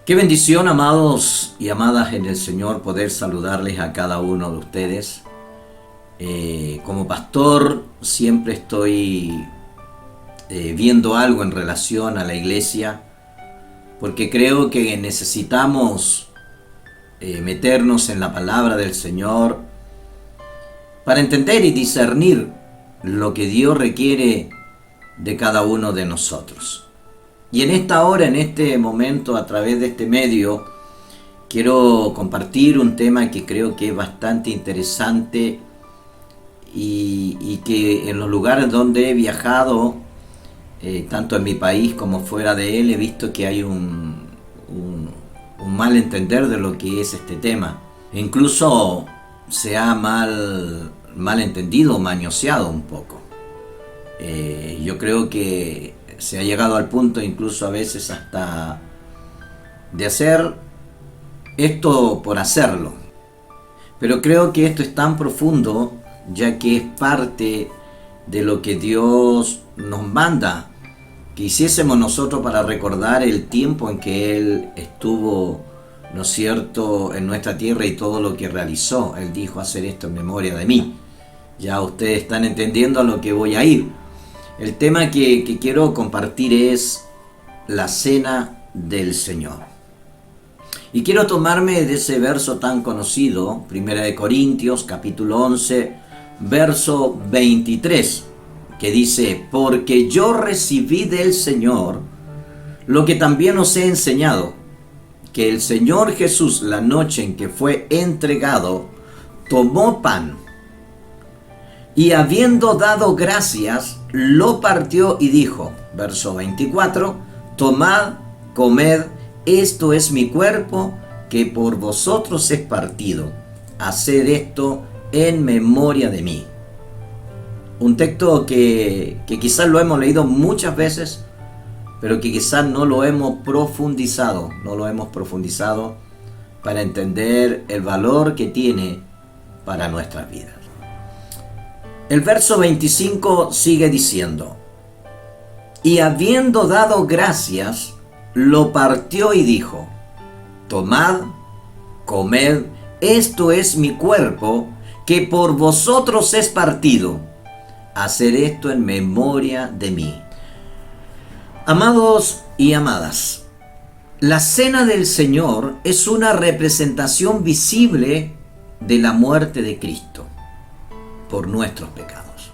Qué bendición, amados y amadas en el Señor, poder saludarles a cada uno de ustedes. Como pastor siempre estoy viendo algo en relación a la iglesia, porque creo que necesitamos meternos en la palabra del Señor para entender y discernir lo que Dios requiere de cada uno de nosotros. Y en esta hora, en este momento, a través de este medio, quiero compartir un tema que creo que es bastante interesante y que en los lugares donde he viajado, tanto en mi país como fuera de él, he visto que hay un mal entender de lo que es este tema. Incluso se ha mal entendido, mañoseado un poco. Yo creo que se ha llegado al punto incluso a veces hasta de hacer esto por hacerlo. Pero creo que esto es tan profundo, ya que es parte de lo que Dios nos manda que hiciésemos nosotros para recordar el tiempo en que Él estuvo, ¿no es cierto?, en nuestra tierra y todo lo que realizó. Él dijo: hacer esto en memoria de mí. Ya ustedes están entendiendo a lo que voy a ir. El tema que quiero compartir es la cena del Señor. Y quiero tomarme de ese verso tan conocido, 1 Corintios capítulo 11, verso 23, que dice: porque yo recibí del Señor lo que también os he enseñado, que el Señor Jesús, la noche en que fue entregado, tomó pan, y habiendo dado gracias, lo partió y dijo, verso 24, tomad, comed, esto es mi cuerpo, que por vosotros es partido. Haced esto en memoria de mí. Un texto que quizás lo hemos leído muchas veces, pero que quizás no lo hemos profundizado para entender el valor que tiene para nuestras vidas. El verso 25 sigue diciendo: y habiendo dado gracias, lo partió y dijo, tomad, comed, esto es mi cuerpo, que por vosotros es partido. Hacer esto en memoria de mí. Amados y amadas, la cena del Señor es una representación visible de la muerte de Cristo por nuestros pecados.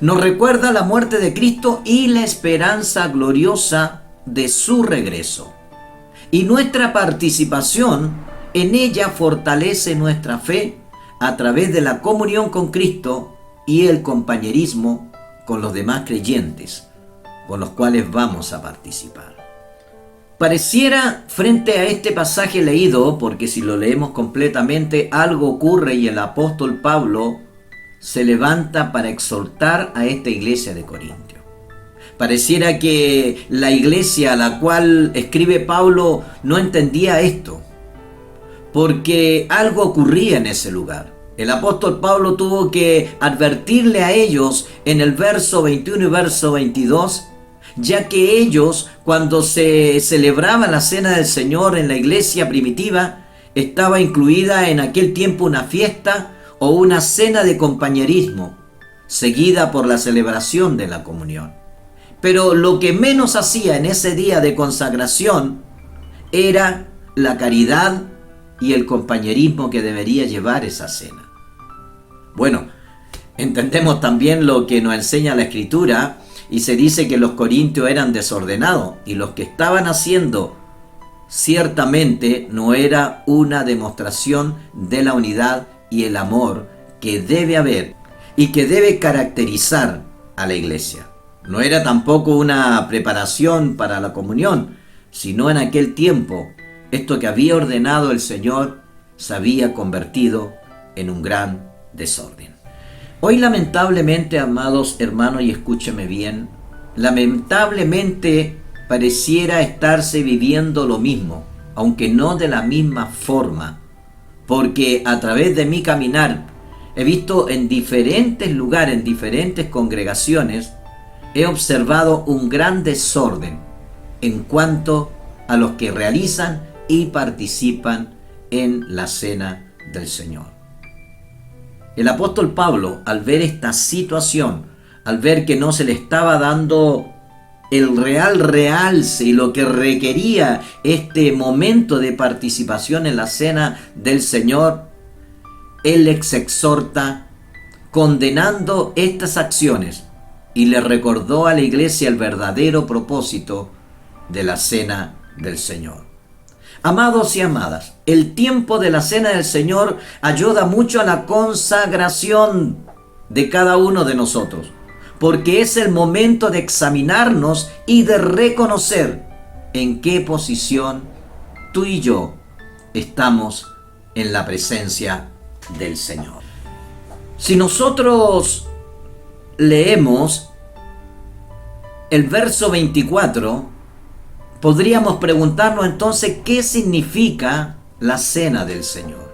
Nos recuerda la muerte de Cristo y la esperanza gloriosa de su regreso. Y nuestra participación en ella fortalece nuestra fe a través de la comunión con Cristo y el compañerismo con los demás creyentes con los cuales vamos a participar. Pareciera, frente a este pasaje leído, porque si lo leemos completamente, algo ocurre y el apóstol Pablo se levanta para exhortar a esta iglesia de Corintio. Pareciera que la iglesia a la cual escribe Pablo no entendía esto, porque algo ocurría en ese lugar. El apóstol Pablo tuvo que advertirle a ellos en el verso 21 y verso 22, ya que ellos, cuando se celebraba la cena del Señor en la iglesia primitiva, estaba incluida en aquel tiempo una fiesta o una cena de compañerismo, seguida por la celebración de la comunión. Pero lo que menos hacía en ese día de consagración era la caridad y el compañerismo que debería llevar esa cena. Bueno, entendemos también lo que nos enseña la Escritura, y se dice que los corintios eran desordenados, y lo que estaban haciendo ciertamente no era una demostración de la unidad y el amor que debe haber y que debe caracterizar a la iglesia. No era tampoco una preparación para la comunión, sino en aquel tiempo esto que había ordenado el Señor se había convertido en un gran desorden. Hoy lamentablemente, amados hermanos, y escúcheme bien, lamentablemente pareciera estarse viviendo lo mismo, aunque no de la misma forma, porque a través de mi caminar he visto en diferentes lugares, en diferentes congregaciones, he observado un gran desorden en cuanto a los que realizan y participan en la cena del Señor. El apóstol Pablo, al ver esta situación, al ver que no se le estaba dando el real realce y lo que requería este momento de participación en la cena del Señor, él les exhorta condenando estas acciones y le recordó a la iglesia el verdadero propósito de la cena del Señor. Amados y amadas, el tiempo de la cena del Señor ayuda mucho a la consagración de cada uno de nosotros, porque es el momento de examinarnos y de reconocer en qué posición tú y yo estamos en la presencia del Señor. Si nosotros leemos el verso 24, podríamos preguntarnos entonces qué significa la cena del Señor.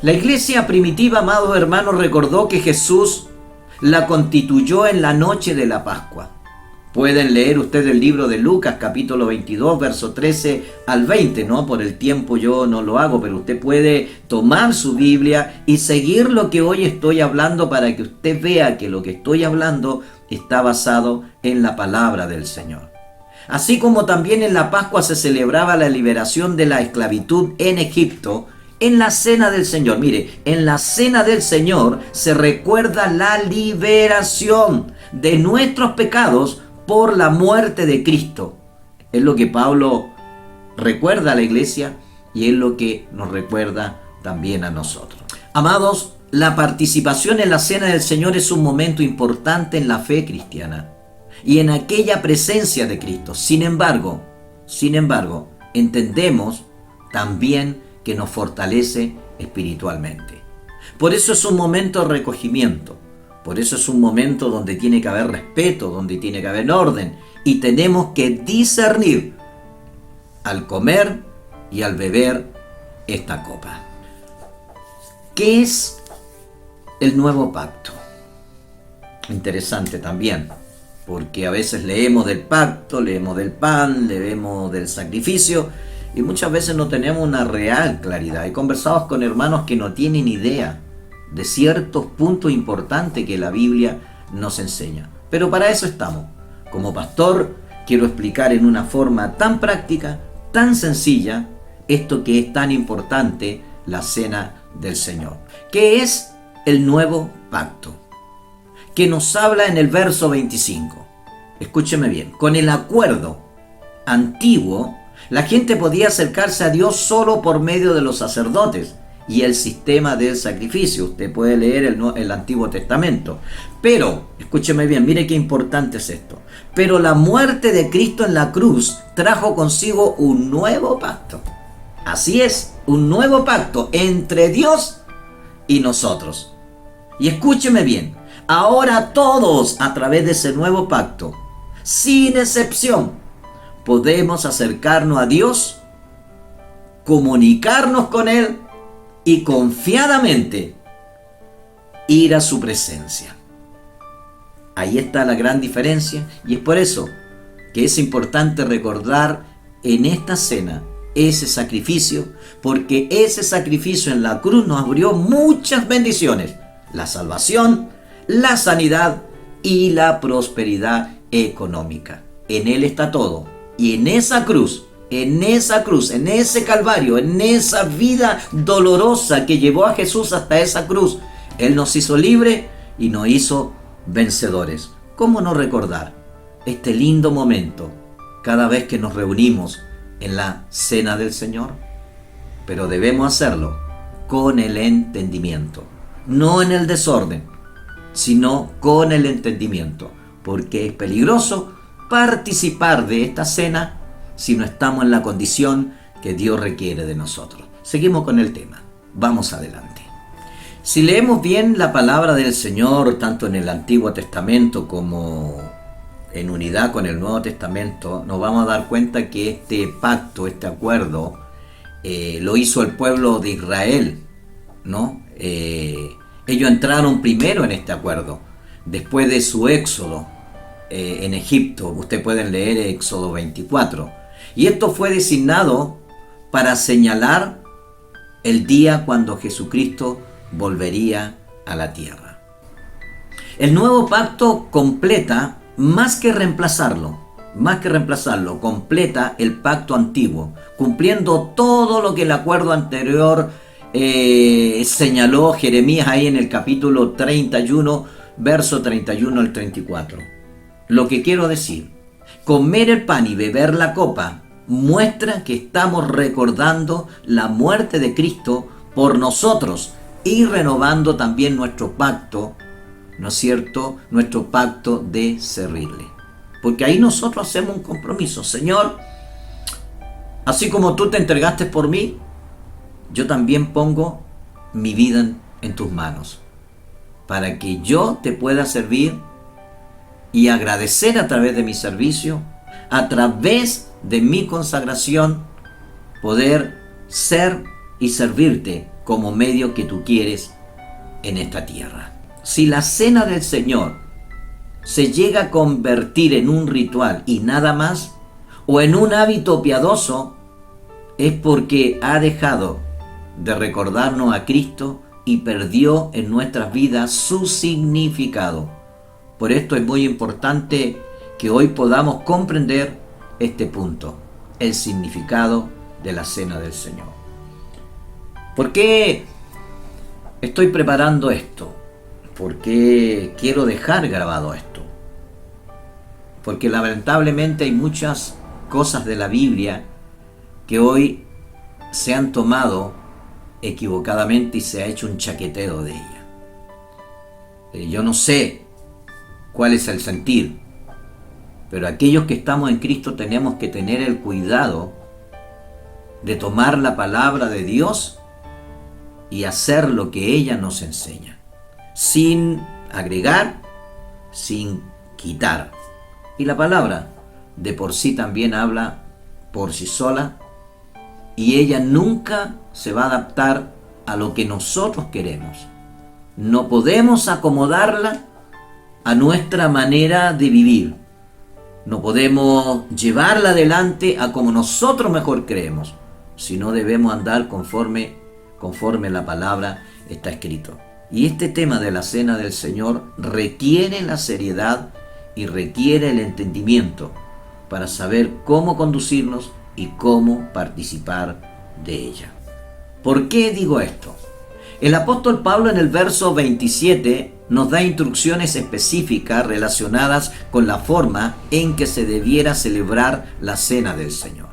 La iglesia primitiva, amados hermanos, recordó que Jesús la constituyó en la noche de la Pascua. Pueden leer ustedes el libro de Lucas, capítulo 22, verso 13 al 20, ¿no? Por el tiempo yo no lo hago, pero usted puede tomar su Biblia y seguir lo que hoy estoy hablando para que usted vea que lo que estoy hablando está basado en la palabra del Señor. Así como también en la Pascua se celebraba la liberación de la esclavitud en Egipto, en la cena del Señor, mire, en la cena del Señor se recuerda la liberación de nuestros pecados por la muerte de Cristo. Es lo que Pablo recuerda a la iglesia y es lo que nos recuerda también a nosotros. Amados, la participación en la cena del Señor es un momento importante en la fe cristiana y en aquella presencia de Cristo. Sin embargo, entendemos también que nos fortalece espiritualmente. Por eso es un momento de recogimiento, por eso es un momento donde tiene que haber respeto, donde tiene que haber orden, y tenemos que discernir al comer y al beber esta copa. ¿Qué es el nuevo pacto? Interesante también, porque a veces leemos del pacto, leemos del pan, leemos del sacrificio, y muchas veces no tenemos una real claridad. He conversado con hermanos que no tienen idea de ciertos puntos importantes que la Biblia nos enseña. Pero para eso estamos. Como pastor, quiero explicar en una forma tan práctica, tan sencilla, esto que es tan importante, la cena del Señor. ¿Qué es el nuevo pacto? Que nos habla en el verso 25. Escúcheme bien. Con el acuerdo antiguo, la gente podía acercarse a Dios solo por medio de los sacerdotes y el sistema del sacrificio. Usted puede leer el Antiguo Testamento. Pero, escúcheme bien, mire qué importante es esto. Pero la muerte de Cristo en la cruz trajo consigo un nuevo pacto. Así es, un nuevo pacto entre Dios y nosotros. Y escúcheme bien, ahora todos a través de ese nuevo pacto, sin excepción, podemos acercarnos a Dios, comunicarnos con Él y confiadamente ir a su presencia. Ahí está la gran diferencia y es por eso que es importante recordar en esta cena ese sacrificio, porque ese sacrificio en la cruz nos abrió muchas bendiciones: la salvación, la sanidad y la prosperidad económica. En Él está todo. Y en esa cruz, en ese calvario, en esa vida dolorosa que llevó a Jesús hasta esa cruz, Él nos hizo libres y nos hizo vencedores. ¿Cómo no recordar este lindo momento cada vez que nos reunimos en la cena del Señor? Pero debemos hacerlo con el entendimiento, no en el desorden, sino con el entendimiento, porque es peligroso participar de esta cena si no estamos en la condición que Dios requiere de nosotros. Seguimos con el tema. Vamos adelante. Si leemos bien la palabra del Señor, tanto en el Antiguo Testamento como en unidad con el Nuevo Testamento, nos vamos a dar cuenta que este pacto, este acuerdo, lo hizo el pueblo de Israel, ¿no? Ellos entraron primero en este acuerdo, después de su éxodo en Egipto. Ustedes pueden leer Éxodo 24. Y esto fue designado para señalar el día cuando Jesucristo volvería a la tierra. El nuevo pacto completa, más que reemplazarlo, completa el pacto antiguo, cumpliendo todo lo que el acuerdo anterior señaló Jeremías ahí en el capítulo 31, verso 31 al 34. Lo que quiero decir, comer el pan y beber la copa muestra que estamos recordando la muerte de Cristo por nosotros y renovando también nuestro pacto, ¿no es cierto? Nuestro pacto de servirle. Porque ahí nosotros hacemos un compromiso. Señor, así como tú te entregaste por mí, yo también pongo mi vida en tus manos, para que yo te pueda servir y agradecer a través de mi servicio, a través de mi consagración, poder ser y servirte como medio que tú quieres en esta tierra. Si la cena del Señor se llega a convertir en un ritual y nada más, o en un hábito piadoso, es porque ha dejado de recordarnos a Cristo y perdió en nuestras vidas su significado. Por esto es muy importante que hoy podamos comprender este punto, el significado de la cena del Señor. ¿Por qué estoy preparando esto? ¿Por qué quiero dejar grabado esto? Porque lamentablemente hay muchas cosas de la Biblia que hoy se han tomado equivocadamente y se ha hecho un chaqueteo de ella. Yo no sé cuál es el sentir, pero aquellos que estamos en Cristo tenemos que tener el cuidado de tomar la palabra de Dios y hacer lo que ella nos enseña, sin agregar, sin quitar. Y la palabra de por sí también habla por sí sola, y ella nunca se va a adaptar a lo que nosotros queremos. No podemos acomodarla a nuestra manera de vivir. No podemos llevarla adelante a como nosotros mejor creemos, sino debemos andar conforme la palabra está escrito. Y este tema de la cena del Señor requiere la seriedad y requiere el entendimiento para saber cómo conducirnos y cómo participar de ella. ¿Por qué digo esto? El apóstol Pablo en el verso 27 nos da instrucciones específicas relacionadas con la forma en que se debiera celebrar la cena del Señor.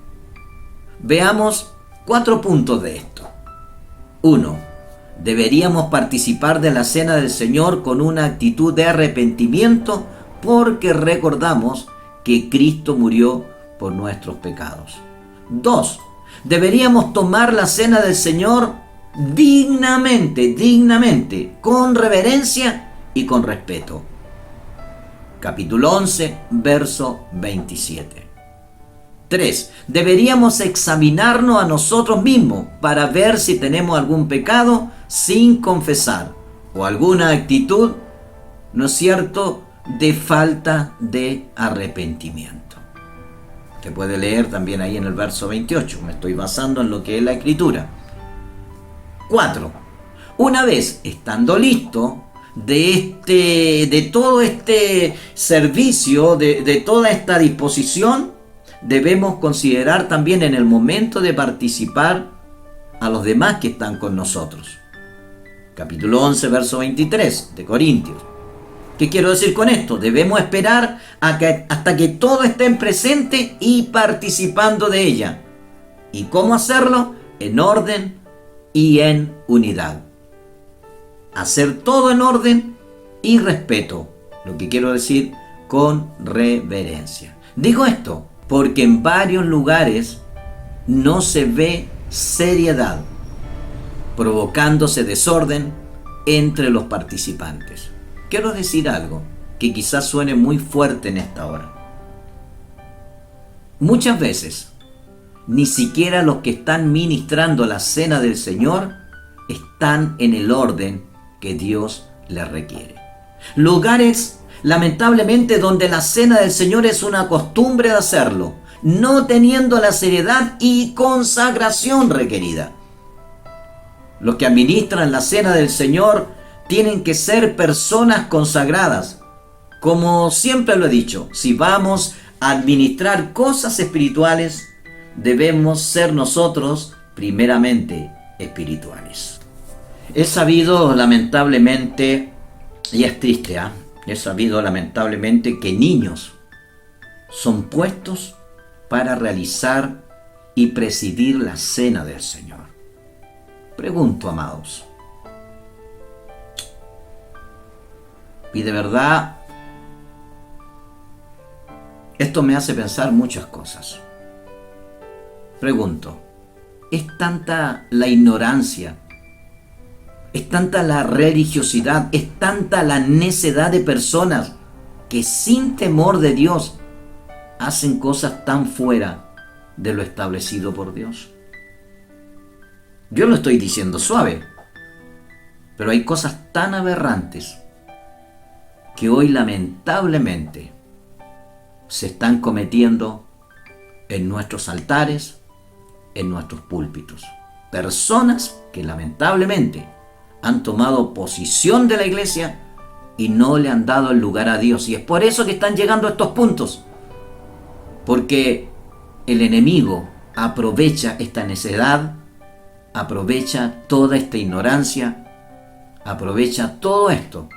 Veamos 4 puntos de esto. 1. Deberíamos participar de la cena del Señor con una actitud de arrepentimiento porque recordamos que Cristo murió por nuestros pecados. 2. Deberíamos tomar la cena del Señor dignamente, con reverencia y con respeto. Capítulo 11, verso 27. 3. Deberíamos examinarnos a nosotros mismos para ver si tenemos algún pecado sin confesar o alguna actitud, ¿no es cierto?, de falta de arrepentimiento. Usted puede leer también ahí en el verso 28, me estoy basando en lo que es la Escritura. 4. Una vez estando listo de todo este servicio, de toda esta disposición, debemos considerar también en el momento de participar a los demás que están con nosotros. Capítulo 11, verso 23 de Corintios. ¿Qué quiero decir con esto? Debemos esperar hasta que todos estén presentes y participando de ella. ¿Y cómo hacerlo? En orden y en unidad. Hacer todo en orden y respeto. Lo que quiero decir, con reverencia. Digo esto porque en varios lugares no se ve seriedad, provocándose desorden entre los participantes. Quiero decir algo que quizás suene muy fuerte en esta hora. Muchas veces, ni siquiera los que están ministrando la cena del Señor están en el orden que Dios les requiere. Lugares, lamentablemente, donde la cena del Señor es una costumbre de hacerlo, no teniendo la seriedad y consagración requerida. Los que administran la cena del Señor tienen que ser personas consagradas. Como siempre lo he dicho, si vamos a administrar cosas espirituales, debemos ser nosotros primeramente espirituales. He sabido lamentablemente, y es triste, he sabido lamentablemente que niños son puestos para realizar y presidir la cena del Señor. Pregunto, amados, y de verdad esto me hace pensar muchas cosas. Pregunto, ¿es tanta la ignorancia? ¿Es tanta la religiosidad? ¿Es tanta la necedad de personas que sin temor de Dios hacen cosas tan fuera de lo establecido por Dios? Yo lo estoy diciendo suave, pero hay cosas tan aberrantes que hoy lamentablemente se están cometiendo en nuestros altares, en nuestros púlpitos. Personas que lamentablemente han tomado posición de la iglesia y no le han dado el lugar a Dios. Y es por eso que están llegando a estos puntos. Porque el enemigo aprovecha esta necedad, aprovecha toda esta ignorancia, aprovecha todo esto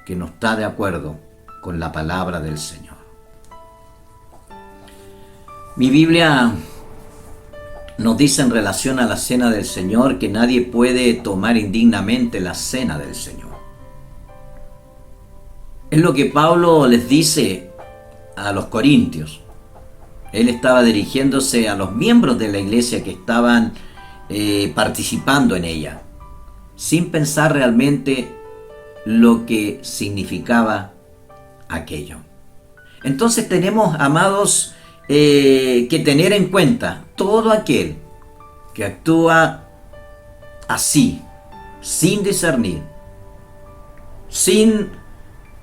que no está de acuerdo con la palabra del Señor. Mi Biblia nos dice en relación a la cena del Señor que nadie puede tomar indignamente la cena del Señor. Es lo que Pablo les dice a los corintios. Él estaba dirigiéndose a los miembros de la iglesia que estaban participando en ella, sin pensar realmente lo que significaba aquello. Entonces tenemos, amados, que tener en cuenta todo aquel que actúa así, sin discernir, sin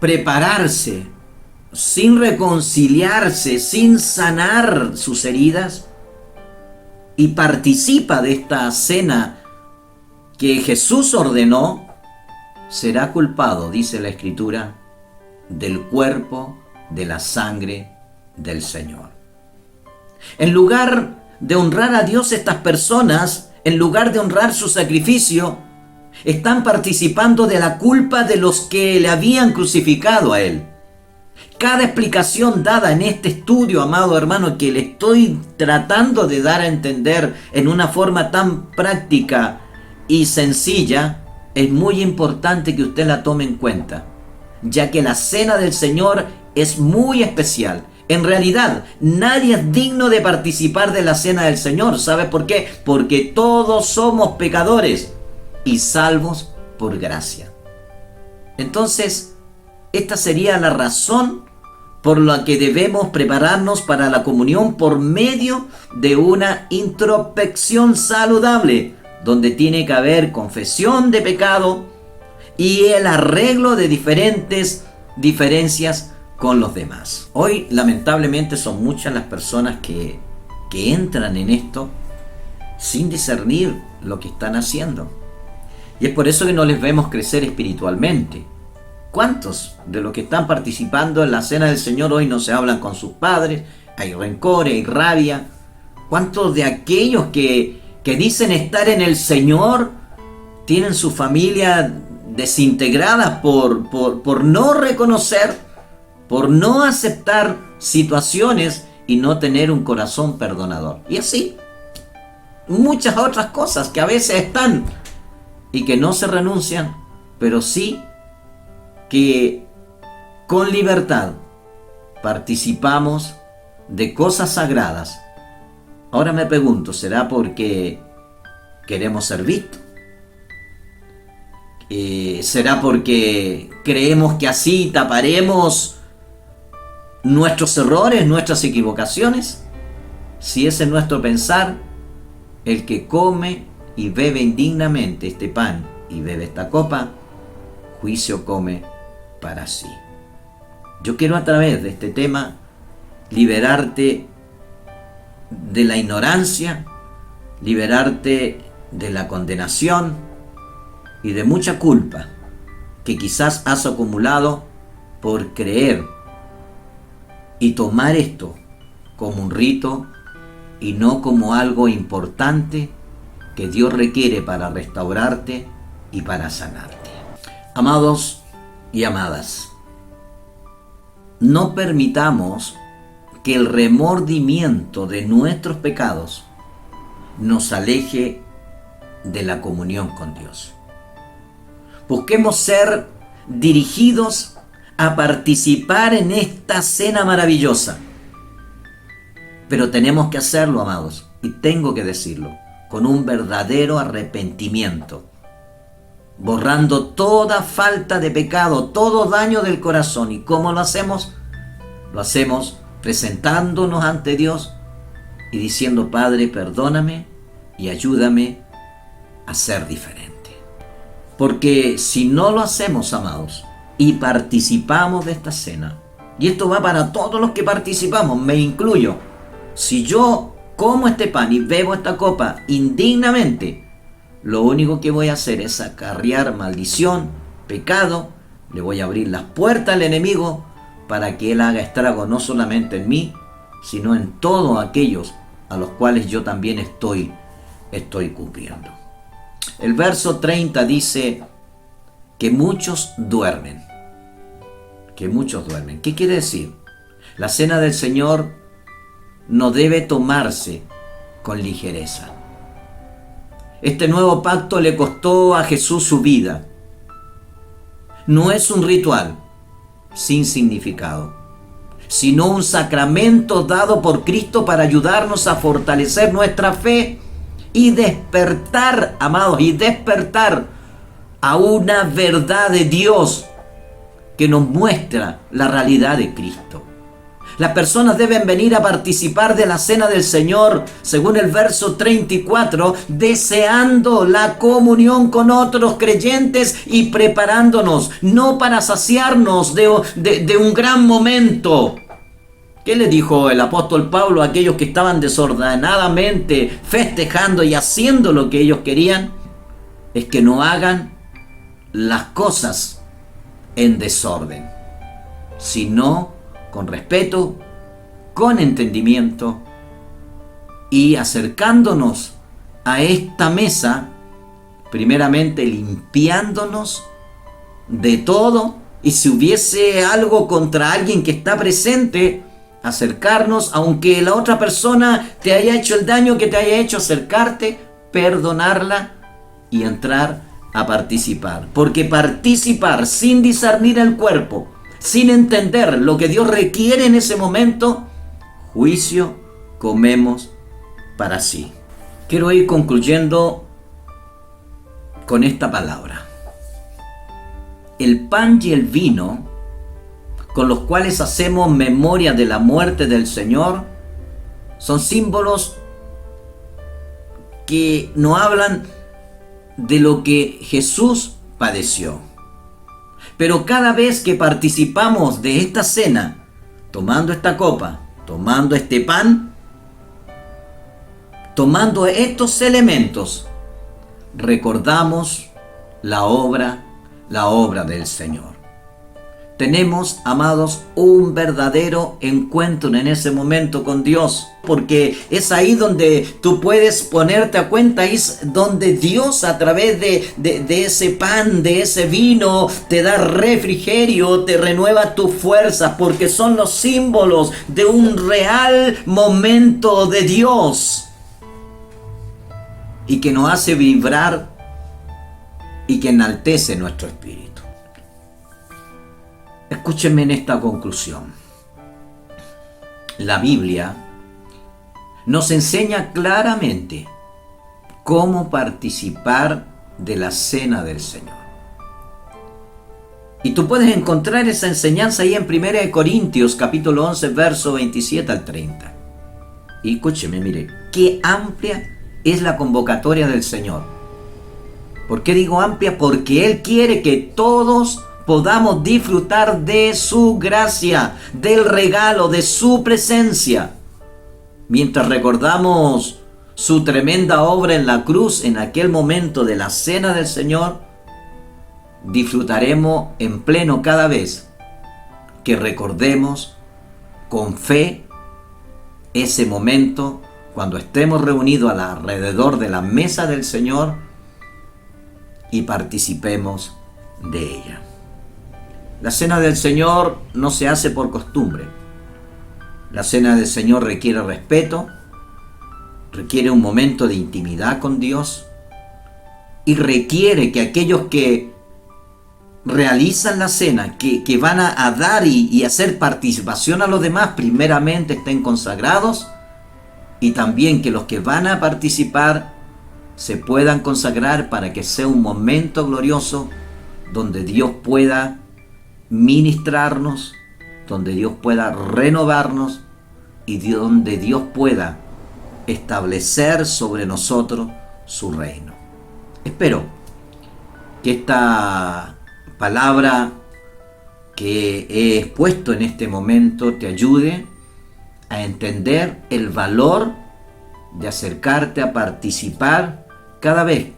prepararse, sin reconciliarse, sin sanar sus heridas, y participa de esta cena que Jesús ordenó, será culpado, dice la Escritura, del cuerpo, de la sangre del Señor. En lugar de honrar a Dios, estas personas, en lugar de honrar su sacrificio, están participando de la culpa de los que le habían crucificado a Él. Cada explicación dada en este estudio, amado hermano, que le estoy tratando de dar a entender en una forma tan práctica y sencilla, es muy importante que usted la tome en cuenta, ya que la cena del Señor es muy especial. En realidad, nadie es digno de participar de la cena del Señor. ¿Sabe por qué? Porque todos somos pecadores y salvos por gracia. Entonces, esta sería la razón por la que debemos prepararnos para la comunión por medio de una introspección saludable, donde tiene que haber confesión de pecado y el arreglo de diferencias con los demás. Hoy, lamentablemente, son muchas las personas que entran en esto sin discernir lo que están haciendo. Y es por eso que no les vemos crecer espiritualmente. ¿Cuántos de los que están participando en la cena del Señor hoy no se hablan con sus padres? Hay rencor, hay rabia. ¿Cuántos de aquellos que dicen estar en el Señor tienen su familia desintegrada por no reconocer, por no aceptar situaciones y no tener un corazón perdonador? Y así, muchas otras cosas que a veces están y que no se renuncian, pero sí que con libertad participamos de cosas sagradas. Ahora me pregunto, ¿será porque queremos ser vistos? ¿Será porque creemos que así taparemos nuestros errores, nuestras equivocaciones? Si ese es nuestro pensar, el que come y bebe indignamente este pan y bebe esta copa, juicio come para sí. Yo quiero a través de este tema liberarte de la ignorancia, liberarte de la condenación y de mucha culpa que quizás has acumulado por creer y tomar esto como un rito y no como algo importante que Dios requiere para restaurarte y para sanarte. Amados y amadas, no permitamos que el remordimiento de nuestros pecados nos aleje de la comunión con Dios. Busquemos ser dirigidos a participar en esta cena maravillosa. Pero tenemos que hacerlo, amados, y tengo que decirlo, con un verdadero arrepentimiento, borrando toda falta de pecado, todo daño del corazón. ¿Y cómo lo hacemos? Lo hacemos presentándonos ante Dios y diciendo: Padre, perdóname y ayúdame a ser diferente. Porque si no lo hacemos, amados, y participamos de esta cena, y esto va para todos los que participamos, me incluyo, si yo como este pan y bebo esta copa indignamente, lo único que voy a hacer es acarrear maldición, pecado, le voy a abrir las puertas al enemigo para que él haga estrago no solamente en mí, sino en todos aquellos a los cuales yo también estoy cumpliendo. El verso 30 dice que muchos duermen. Que muchos duermen. ¿Qué quiere decir? La cena del Señor no debe tomarse con ligereza. Este nuevo pacto le costó a Jesús su vida. No es un ritual sin significado, sino un sacramento dado por Cristo para ayudarnos a fortalecer nuestra fe y despertar, amados, y despertar a una verdad de Dios que nos muestra la realidad de Cristo. Las personas deben venir a participar de la cena del Señor, según el verso 34, deseando la comunión con otros creyentes y preparándonos, no para saciarnos de un gran momento. ¿Qué le dijo el apóstol Pablo a aquellos que estaban desordenadamente festejando y haciendo lo que ellos querían? Es que no hagan las cosas en desorden, sino con respeto, con entendimiento y acercándonos a esta mesa, primeramente limpiándonos de todo, y si hubiese algo contra alguien que está presente, acercarnos, aunque la otra persona te haya hecho el daño que te haya hecho, acercarte, perdonarla y entrar a participar. Porque participar sin discernir el cuerpo, sin entender lo que Dios requiere en ese momento, juicio comemos para sí. Quiero ir concluyendo con esta palabra. El pan y el vino, con los cuales hacemos memoria de la muerte del Señor, son símbolos que nos hablan de lo que Jesús padeció. Pero cada vez que participamos de esta cena, tomando esta copa, tomando este pan, tomando estos elementos, recordamos la obra del Señor. Tenemos, amados, un verdadero encuentro en ese momento con Dios, porque es ahí donde tú puedes ponerte a cuenta, es donde Dios a través de ese pan, de ese vino, te da refrigerio, te renueva tus fuerzas, porque son los símbolos de un real momento de Dios y que nos hace vibrar y que enaltece nuestro espíritu. Escúchenme en esta conclusión. La Biblia nos enseña claramente cómo participar de la cena del Señor. Y tú puedes encontrar esa enseñanza ahí en 1 Corintios capítulo 11, verso 27 al 30. Y escúcheme, mire, qué amplia es la convocatoria del Señor. ¿Por qué digo amplia? Porque Él quiere que todos podamos disfrutar de su gracia, del regalo, de su presencia. mientras recordamos su tremenda obra en la cruz, en aquel momento de la cena del Señor, disfrutaremos en pleno cada vez que recordemos con fe ese momento cuando estemos reunidos alrededor de la mesa del Señor y participemos de ella. La cena del Señor no se hace por costumbre. La cena del Señor requiere respeto, requiere un momento de intimidad con Dios y requiere que aquellos que realizan la cena, que van a dar y hacer participación a los demás, primeramente estén consagrados, y también que los que van a participar se puedan consagrar para que sea un momento glorioso donde Dios pueda ministrarnos, donde Dios pueda renovarnos y donde Dios pueda establecer sobre nosotros su reino. Espero que esta palabra que he expuesto en este momento te ayude a entender el valor de acercarte a participar cada vez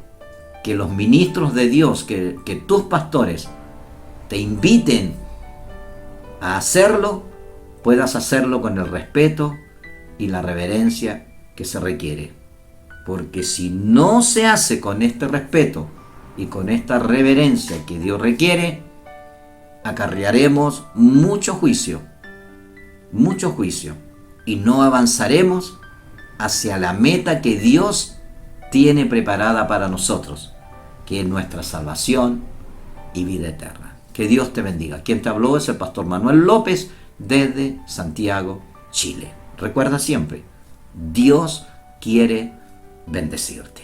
que los ministros de Dios, que tus pastores te inviten a hacerlo, puedas hacerlo con el respeto y la reverencia que se requiere. Porque si no se hace con este respeto y con esta reverencia que Dios requiere, acarrearemos mucho juicio, y no avanzaremos hacia la meta que Dios tiene preparada para nosotros, que es nuestra salvación y vida eterna. Que Dios te bendiga. Quien te habló es el pastor Manuel López desde Santiago, Chile. Recuerda siempre, Dios quiere bendecirte.